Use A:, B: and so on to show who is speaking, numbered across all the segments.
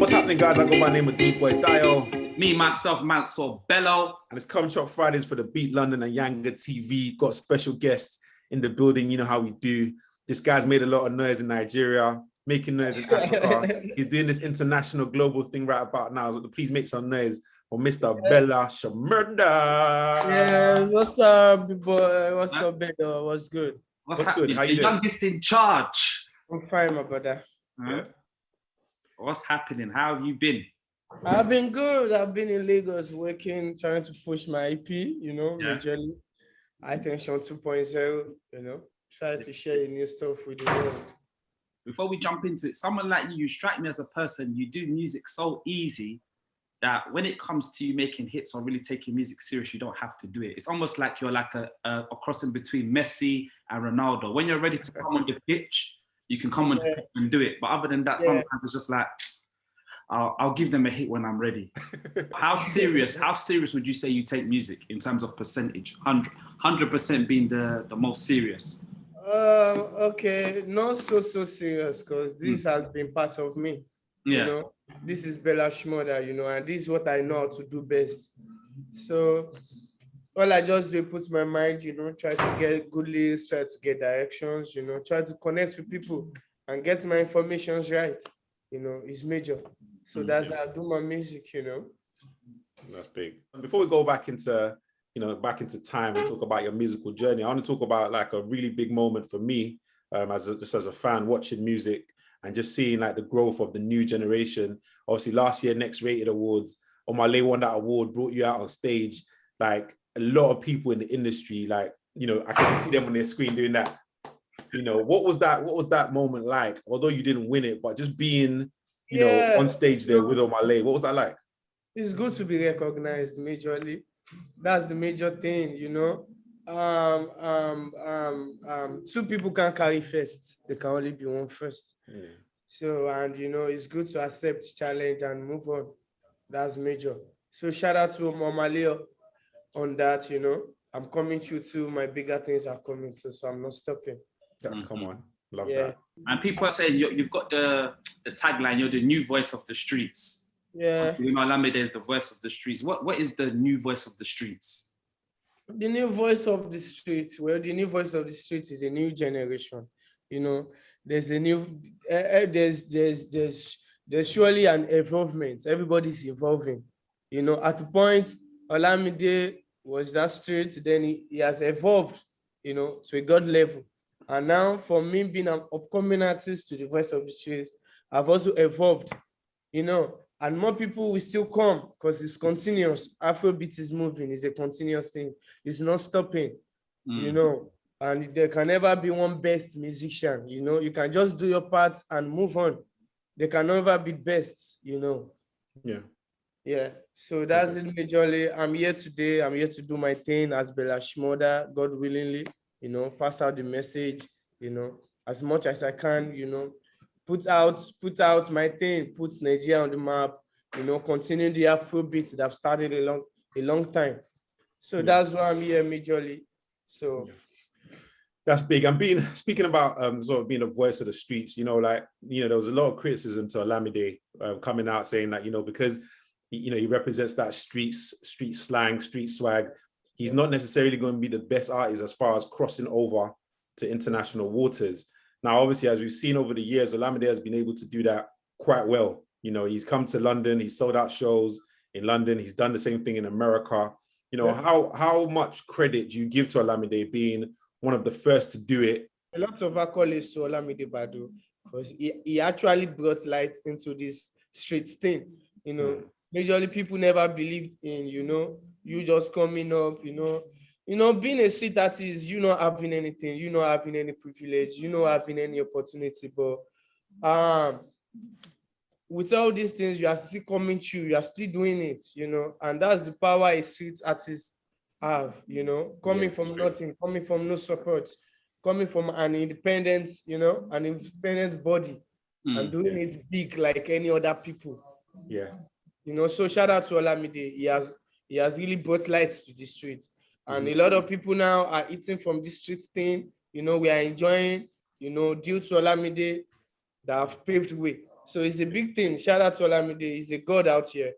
A: What's happening, guys? I go by the name of D-Boy Dio.
B: Me, myself, Maxwell Bello.
A: And it's Come Shop Fridays for the Beat London and Yanga TV. Got a special guest in the building. You know how we do. This guy's made a lot of noise in Nigeria, making noise in Africa. He's doing this international global thing right about now. So please make some noise for Mr. Bella Shmurda.
C: Yeah, what's up, boy? What's up, Bello? What's good?
B: What's happening?
A: Good? How you
B: the
A: doing?
B: youngest in charge.
C: I'm fine, my brother.
A: Yeah.
B: What's happening? How have you been?
C: I've been good. I've been in Lagos working, trying to push my EP, majorly. Attention 2.0, try to share new stuff with the world.
B: Before we jump into it, someone like you strike me as a person, you do music so easy that when it comes to you making hits or really taking music serious, you don't have to do it. It's almost like you're like a crossing between Messi and Ronaldo. When you're ready to come on the pitch, you can come on the pitch and do it. But other than that, sometimes it's just like, I'll give them a hit when I'm ready. How serious would you say you take music in terms of percentage? 100% being the most serious?
C: Okay, not so serious, because this has been part of me.
B: Yeah.
C: This is Bella Shmurda, and this is what I know how to do best. So all I just do is put my mind, try to get good lyrics, try to get directions, try to connect with people and get my information right. It's major. So that's how I do my music,
A: That's big. Before we go back into time and talk about your musical journey, I want to talk about like a really big moment for me, just as a fan watching music and just seeing like the growth of the new generation. Obviously last year, Next Rated Awards, Omale won that award, brought you out on stage. Like a lot of people in the industry, like, I could just see them on their screen doing that. What was that moment like? Although you didn't win it, but just being, on stage there with Omale, what was that like?
C: It's good to be recognized majorly. That's the major thing, two people can't carry first. There can only be one first. So, and it's good to accept challenge and move on. That's major. So shout out to Omale on that, I'm coming through too. My bigger things are coming too, so I'm not stopping.
A: Come on, love that.
B: And people are saying you've got the tagline, you're the new voice of the streets.
C: Yeah.
B: Olamide is the voice of the streets. What is the new voice of the streets?
C: The new voice of the streets. Well, the new voice of the streets is a new generation. There's a new. There's surely an evolvement. Everybody's evolving. At the point Olamide was that street, then he has evolved, to a God level. And now, for me being an upcoming artist to the voice of the streets, I've also evolved, and more people will still come because it's continuous. Afrobeat is moving, it's a continuous thing. It's not stopping, and there can never be one best musician, you can just do your part and move on. There can never be best, Yeah, so that's it majorly. I'm here today. I'm here to do my thing as Bella Shmurda, God willingly, pass out the message, as much as I can, put out my thing, put Nigeria on the map, continue the Afrobeat that I've started a long time. So that's why I'm here majorly. So
A: that's big. Speaking about sort of being a voice of the streets, there was a lot of criticism to Olamide coming out saying that, because he represents that street slang, street swag. He's not necessarily going to be the best artist as far as crossing over to international waters. Now, obviously, as we've seen over the years, Olamide has been able to do that quite well. He's come to London, he's sold out shows in London, he's done the same thing in America. How much credit do you give to Olamide being one of the first to do it?
C: A lot of accolades to Olamide Badu, because he actually brought light into this street thing. Majorly people never believed in, you just coming up, being a street artist, not having anything, not having any privilege, not having any opportunity. But with all these things, you are still coming through, you are still doing it, and that's the power a street artist have, coming from nothing, coming from no support, coming from an independent, an independent body, and doing it big like any other people.
A: Yeah.
C: So shout out to Olamide. He has really brought light to the street. And a lot of people now are eating from this street thing. We are enjoying, due to Olamide that have paved way. So it's a big thing. Shout out to Olamide. He's a god out here.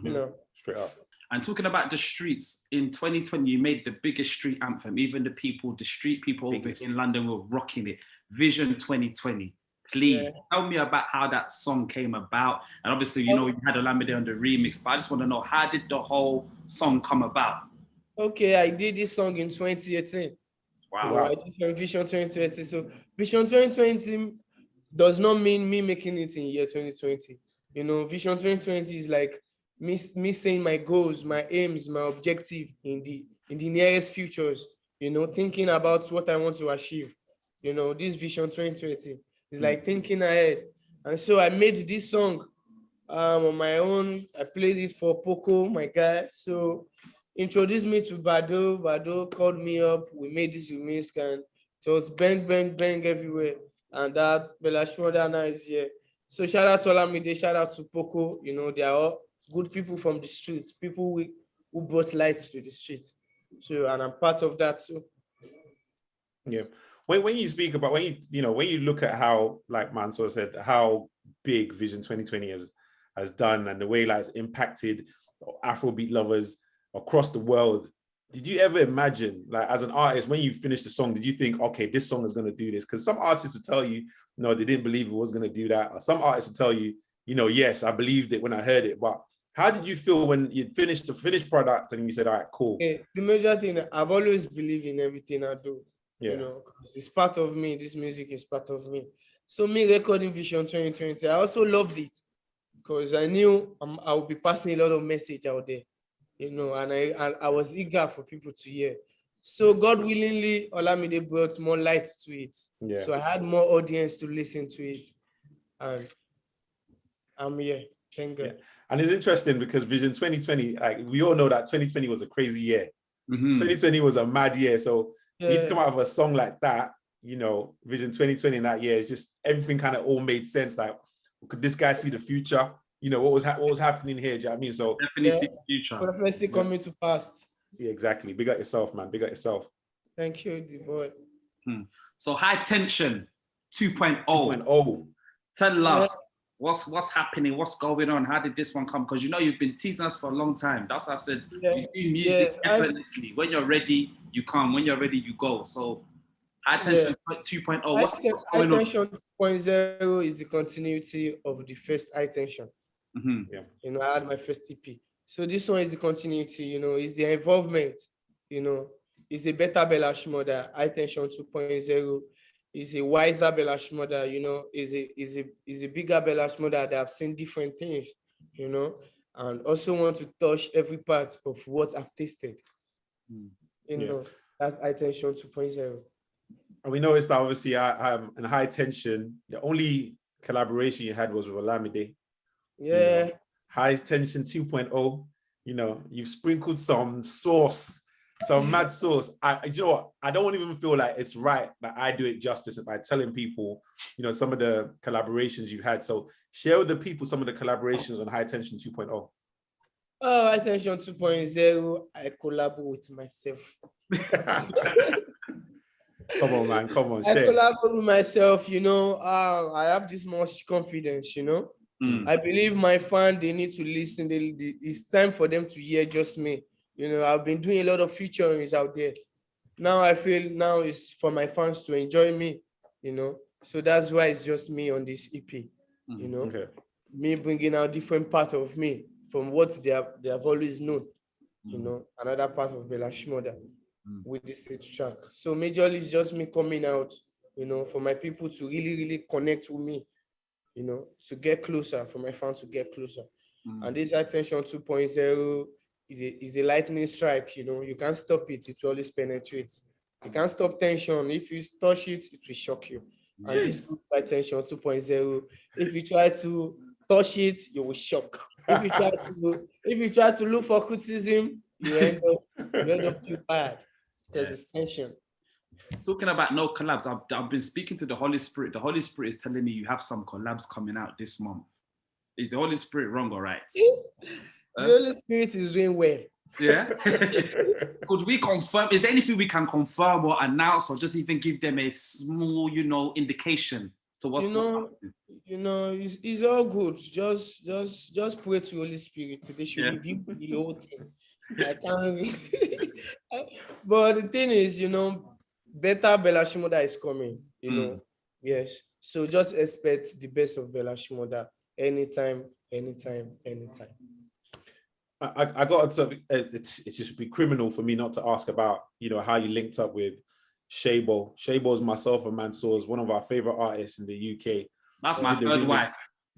C: You know.
A: Straight up.
B: And talking about the streets, in 2020, you made the biggest street anthem. Even the street people over in London were rocking it. Vision 2020. Please tell me about how that song came about. And obviously, you know, you had Olamide on the remix, but I just want to know, how did the whole song come about?
C: Okay, I did this song in 2018.
B: Wow.
C: I did Vision 2020. So Vision 2020 does not mean me making it in year 2020. You know, Vision 2020 is like me saying my goals, my aims, my objective in the nearest futures, you know, thinking about what I want to achieve. You know, this Vision 2020 is like thinking ahead. And so I made this song on my own. I played it for Poco, my guy. So introduced me to Bado. Bado called me up. We made this remix, and it was bang, bang, bang everywhere. And that Bella Shmurda now is here. So shout out to Olamide, shout out to Poco. You know, they are all good people from the streets, people who brought light to the street. So, and I'm part of that too.
A: Yeah. When you speak about, when you look at how, like Mansour said, how big Vision 2020 has done, and the way like it's impacted Afrobeat lovers across the world, did you ever imagine, like as an artist, when you finished the song, did you think, okay, this song is going to do this? Because some artists would tell you, no, they didn't believe it was going to do that. Or some artists would tell you, you know, yes, I believed it when I heard it. But how did you feel when you finished the finished product and you said, all right, cool?
C: Okay. The major thing, I've always believed in everything I do.
A: Yeah.
C: You know, it's part of me. This music is part of me. So me recording Vision 2020, I also loved it because I knew I would be passing a lot of message out there. You know, and I was eager for people to hear. So God willingly, Olamide brought more light to it.
A: Yeah.
C: So I had more audience to listen to it. And I'm here. Thank God.
A: Yeah. And it's interesting because Vision 2020, like we all know that 2020 was a crazy year. 2020 was a mad year. So you need to come out of a song like that, you know, Vision 2020 in that year, it's just everything kind of all made sense. Like, could this guy see the future? You know, what was happening here? Do you know what I mean? So
B: definitely see the future.
C: Prophecy coming to pass.
A: Yeah, exactly. Big up yourself, man. Big up yourself.
C: Thank you, the boy.
B: So High Tension 2.0.
A: 2.0.
B: Tell us what's happening, what's going on. How did this one come? Because you know you've been teasing us for a long time. That's why I said you do music effortlessly. When you're ready, you come. When you're ready, you go. So High Tension 2.0. What's going on? High Tension
C: 2.0 is the continuity of the first High Tension.
A: Yeah.
C: You know, I had my first EP. So this one is the continuity, you know, is the involvement, you know, is a better Bella Shmurda. High Tension 2.0 is a wiser Bella Shmurda, you know, is a bigger Bella Shmurda that have seen different things, you know, and also want to touch every part of what I've tasted. You know, that's High Tension 2.0.
A: And we noticed that obviously in High Tension, the only collaboration you had was with Olamide.
C: Yeah.
A: You know, High Tension 2.0, you know, you've sprinkled some sauce, some mad sauce. You know what? I don't even feel like it's right that I do it justice by telling people, you know, some of the collaborations you had. So share with the people some of the collaborations on High Tension 2.0.
C: Oh, High Tension 2.0, I collaborate with myself.
A: Come on, man. Come on,
C: I
A: share.
C: collaborate with myself, you know. I have this much confidence, you know. I believe my fans, they need to listen. It's time for them to hear just me. You know, I've been doing a lot of featurings out there. Now I feel now it's for my fans to enjoy me, you know. So that's why it's just me on this EP, you know. Me bringing out different part of me from what they have always known, you know, another part of Bella Shmurda with this track. So majorly it's just me coming out, you know, for my people to really, really connect with me, you know, to get closer, for my fans to get closer. And this High Tension 2.0 is a lightning strike, you know. You can't stop it, it will always penetrate. You can't stop tension. If you touch it, it will shock you. And this High Tension 2.0, if you try to touch it, you will shock. If you try to look for criticism, you end up too bad because it's tension.
B: Talking about no collabs, I've been speaking to the Holy Spirit. The Holy Spirit is telling me you have some collabs coming out this month. Is the Holy Spirit wrong or right?
C: The Holy Spirit is doing well.
B: Yeah. Could we confirm? Is there anything we can confirm or announce, or just even give them a small, you know, indication So what's
C: it's all good. Just pray to Holy Spirit. They should review the whole thing. I can't. But the thing is, better Bella Shmurda is coming. Yes. So just expect the best of Bella Shmurda anytime.
A: I got to. It's just be criminal for me not to ask about how you linked up with Shabo. Shabo's myself and Mansour's one of our favorite artists in the UK.
B: That's my third wife.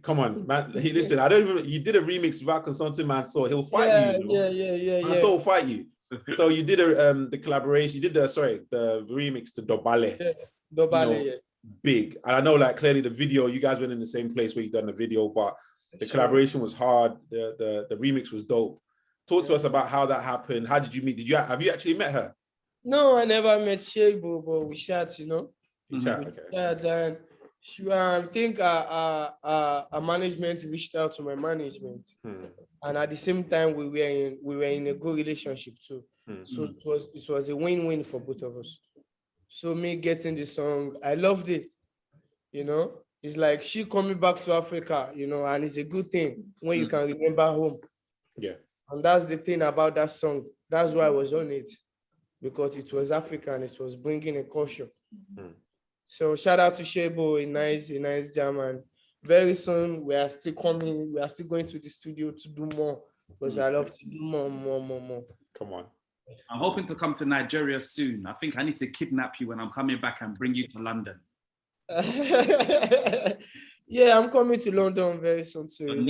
A: Come on, man. Hey, listen, I don't even. You did a remix without consulting Mansour. He'll fight you.
C: Yeah.
A: Mansour will fight you. So you did the collaboration. You did the remix to Dobale.
C: Yeah, Dobale.
A: Big. And I know, like, clearly the video. You guys went in the same place where you done the video, but the collaboration was hard. The remix was dope. Talk to us about how that happened. How did you meet? Have you actually met her?
C: No, I never met Shabo, but we chat,
A: We chat, okay.
C: Chat, and I think our management reached out to my management, and at the same time we were in a good relationship too. So it was a win-win for both of us. So me getting the song, I loved it. It's like she coming back to Africa, and it's a good thing when you can remember home.
A: Yeah. And
C: that's the thing about that song. That's why I was on it, because it was African. It was bringing a culture. So shout out to Shabo, a nice jam, and very soon we are still coming. We are still going to the studio to do more, because I love to do more.
A: Come on.
B: I'm hoping to come to Nigeria soon. I think I need to kidnap you when I'm coming back and bring you to London.
C: Yeah, I'm coming to London very soon too.
A: We've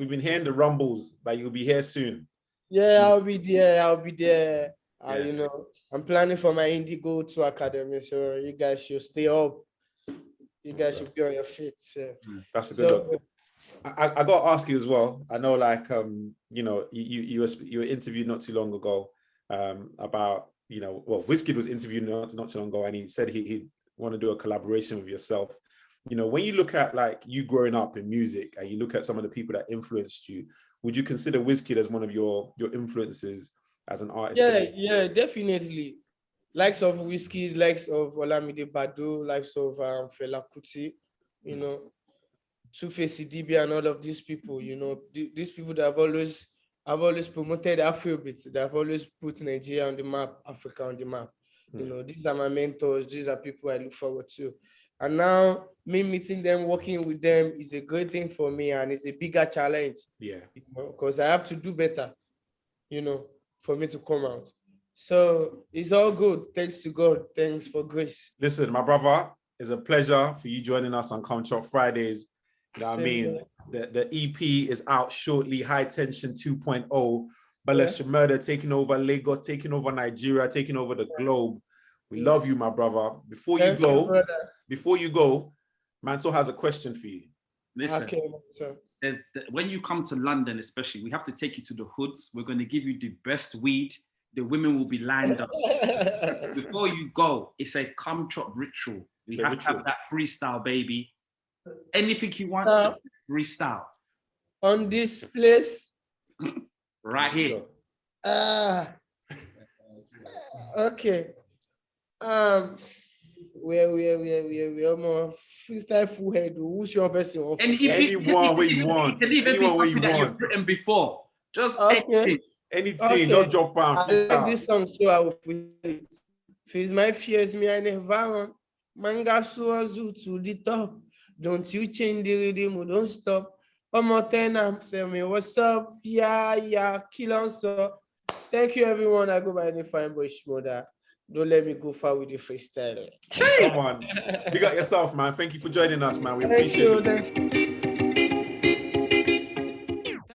A: been hearing the rumbles that you'll be here soon.
C: Yeah, I'll be there. I'm planning for my Indigo 2 Academy, so you guys should stay up. You guys should be on your feet. So.
A: That's a good one. I got to ask you as well. I know, like, you were interviewed not too long ago about, Wizkid was interviewed not too long ago, and he said he'd want to do a collaboration with yourself. When you look at, like, you growing up in music and you look at some of the people that influenced you, would you consider Wizkid as one of your influences as an artist?
C: Yeah, definitely. Likes of Wizkid, likes of Olamide Badu, likes of Fela Kuti, Two-Face DB and all of these people, these people that have always promoted Afrobeats, that have always put Nigeria on the map, Africa on the map. These are my mentors. These are people I look forward to. And now me meeting them, working with them is a great thing for me, and it's a bigger challenge.
A: Yeah.
C: Because I have to do better, for me to come out. So it's all good. Thanks to God. Thanks for grace.
A: Listen, my brother, it's a pleasure for you joining us on Come Chop Fridays. You know what I mean? The EP is out shortly. High Tension 2.0. Bella Shmurda taking over Lagos, taking over Nigeria, taking over the globe. We love you, my brother. Before you go, Mansour has a question for you.
B: Listen,
C: okay,
B: when you come to London, especially, we have to take you to the hoods. We're going to give you the best weed. The women will be lined up. Before you go, it's a come chop ritual. We have to have that freestyle, baby. Anything you want, freestyle.
C: On this place.
B: Right here.
C: Okay. We're more freestyle full head. Who's your person?
A: Anyone where you want.
B: It can even be something that you've written before. Just anything.
A: Anything, just drop out.
C: This song, so I will feel it. Face my fears, me I never want. Manga Suazu to the top. Don't you change the rhythm, don't stop. One more time, say me what's up? Yeah, kill on so. Thank you, everyone. I go by the Fine Boy Shmurda. Don't let me go far with the freestyle.
A: Come on. You got yourself, man. Thank you for joining us, man. We appreciate it.